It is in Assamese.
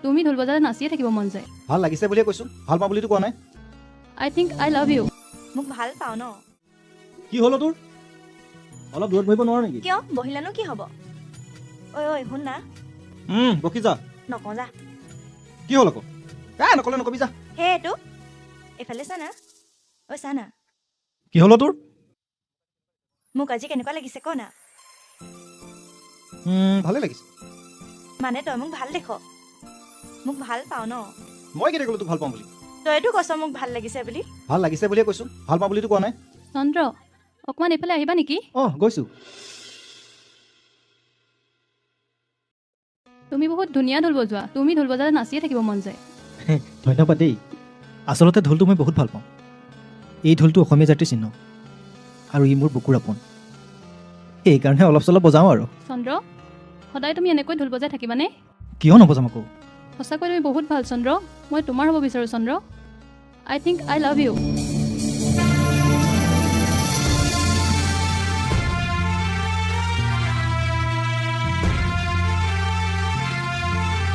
তুমি ঢোল বজালে নাচিয়ে থাকিব মন যায়। ভাল লাগিছে বুলিয়ে কৈছোঁ, ভাল পাওঁ বুলিতো কোৱা নাই। আই থিংক আই লাভ ইউ। মোক ভাল পাওঁ ন? কি হ'ল তোৰ? অলপ দূৰত বহিব নোৱাৰো নেকি? কিয় বহিলানো কি হ'ব? ঐ ঐ শুন না। বকি যা। নকওঁ যা। কি হ'ল আকৌ? নক'লে নকবি যা। হে এইটো এইফালে চা না। ঐ চা না। কি হ'ল তোৰ? মোক আজি কেনেকুৱা লাগিছে ক না। ভালে লাগিছে। মানে তই মোক ভাল দেখ, মোক ভাল পাওঁ ন? মই কেতিয়া ক'লো তোক ভাল পাওঁ বুলি? তইতো কৈছ মোক ভাল লাগিছে বুলি। ভাল লাগিছে বুলিয়ে কৈছোঁ, ভাল পাওঁ বুলিতো কোৱা নাই। চন্দ্ৰ অকণমান এইফালে আহিবা নেকি? গৈছোঁ। তুমি বহুত ধুনীয়া ঢোল বজোৱা, তুমি ঢোল বজালে নাচিয়ে থাকিব মন যায়। ধন্যবাদ দেই। আচলতে ঢোলটো মই বহুত ভাল পাওঁ। এই ঢোলটো অসমীয়া জাতিৰ চিহ্ন আৰু ই মোৰ বুকুৰ আপোন, সেইকাৰণে অলপ চলপ বজাওঁ আৰু। চন্দ্ৰ সদায় তুমি এনেকৈ ঢোল বজাই থাকিবানে? কিয় নবজাম আকৌ? সঁচাকৈ তুমি বহুত ভাল চন্দ্ৰ, মই তোমাৰ হ'ব বিচাৰোঁ চন্দ্ৰ। আই থিংক আই লাভ ইউ।